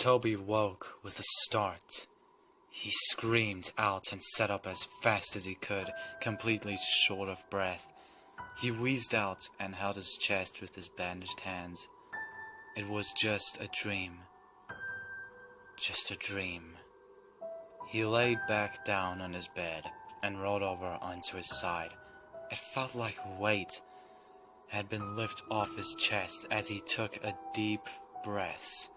Toby woke with a start. He screamed out and sat up as fast as he could, completely short of breath. He wheezed out and held his chest with his bandaged hands. It was just a dream. Just a dream. He lay back down on his bed and rolled over onto his side. It felt like a weight had been lifted off his chest as he took a deep breath.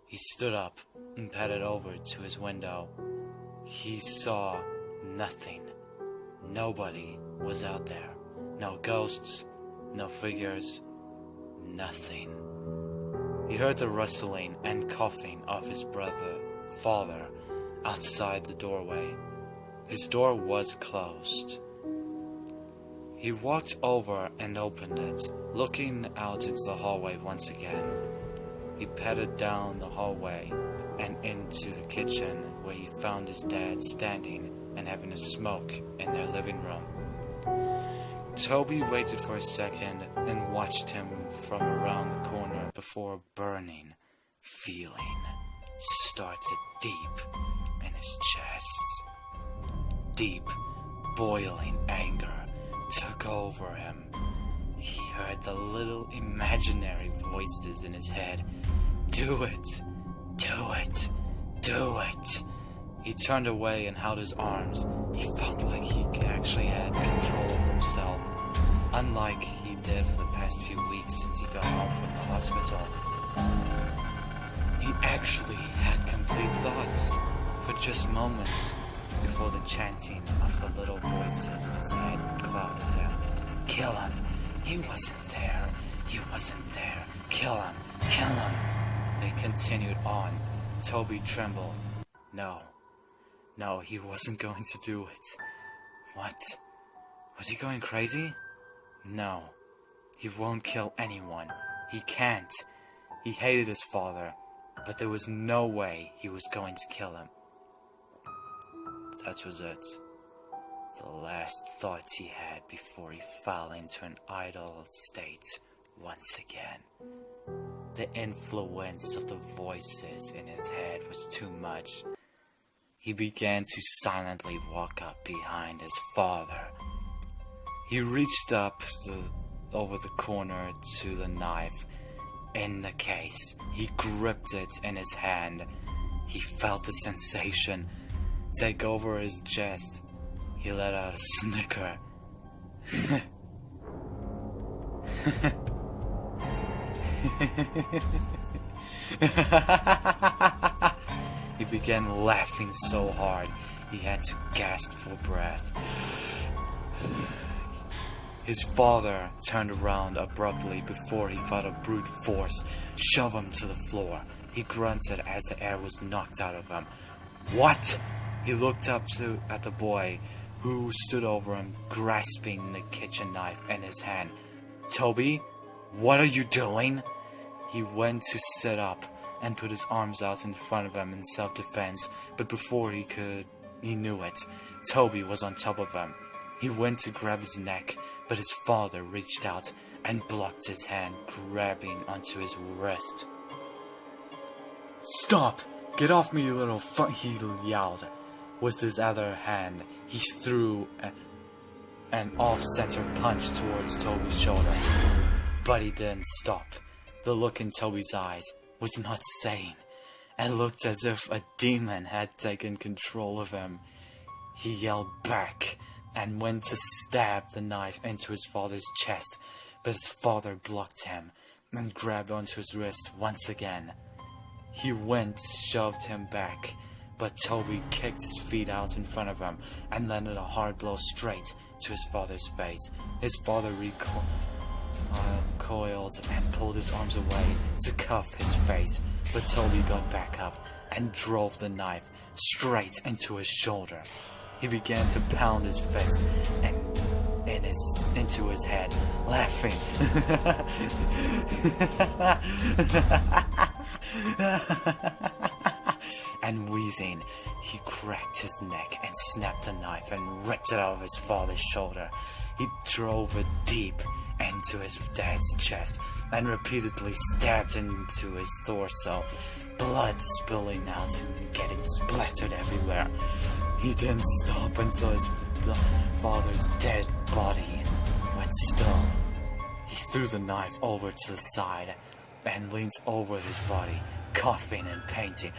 He stood up and padded over to his window. He saw nothing. Nobody was out there. No ghosts, no figures, nothing. He heard the rustling and coughing of his father, outside the doorway. His door was closed. He walked over and opened it, looking out into the hallway once again. He padded down the hallway and into the kitchen, where he found his dad standing and having a smoke in their living room. Toby waited for a second and watched him from around the corner before a burning feeling started deep in his chest. Deep, boiling anger took over him. He heard the little imaginary voices in his head. Do it! Do it! Do it! He turned away and held his arms. He felt like he actually had control of himself, unlike he did for the past few weeks since he got home from the hospital. He actually had complete thoughts for just moments before the chanting of the little voices in his head clouded them. Kill him! He wasn't there! He wasn't there! Kill him! Kill him! They continued on. Toby trembled. No, he wasn't going to do it. What? Was he going crazy? No, he won't kill anyone. He can't. He hated his father, but there was no way he was going to kill him. That was it. The last thoughts he had before he fell into an idle state once again. The influence of the voices in his head was too much. He began to silently walk up behind his father. He reached up over the corner to the knife in the case. He gripped it in his hand. He felt the sensation take over his chest. He let out a snicker. He began laughing so hard he had to gasp for breath. His father turned around abruptly before he felt a brute force shove him to the floor. He grunted as the air was knocked out of him. What? He looked up at the boy who stood over him, grasping the kitchen knife in his hand. Toby, what are you doing? He went to sit up and put his arms out in front of him in self-defense, but before he knew it, Toby was on top of him. He went to grab his neck, but his father reached out and blocked his hand, grabbing onto his wrist. Stop! Get off me, you little he yelled. With his other hand, he threw an off-center punch towards Toby's shoulder. But he didn't stop. The look in Toby's eyes was not sane. It looked as if a demon had taken control of him. He yelled back and went to stab the knife into his father's chest, but his father blocked him and grabbed onto his wrist once again. He shoved him back, but Toby kicked his feet out in front of him and landed a hard blow straight to his father's face. His father recoiled and pulled his arms away to cuff his face, but Toby got back up and drove the knife straight into his shoulder. He began to pound his fist into his head, laughing. And wheezing, he cracked his neck and snapped the knife and ripped it out of his father's shoulder. He drove it deep into his dad's chest and repeatedly stabbed into his torso, blood spilling out and getting splattered everywhere. He didn't stop until his father's dead body went still. He threw the knife over to the side and leaned over his body, coughing and panting.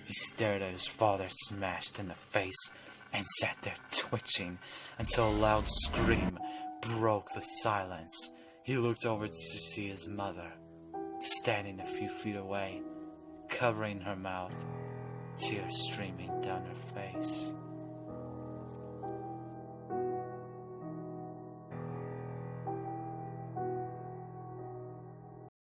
He stared at his father smashed in the face and sat there twitching until a loud scream broke the silence. He looked over to see his mother, standing a few feet away, covering her mouth, tears streaming down her face.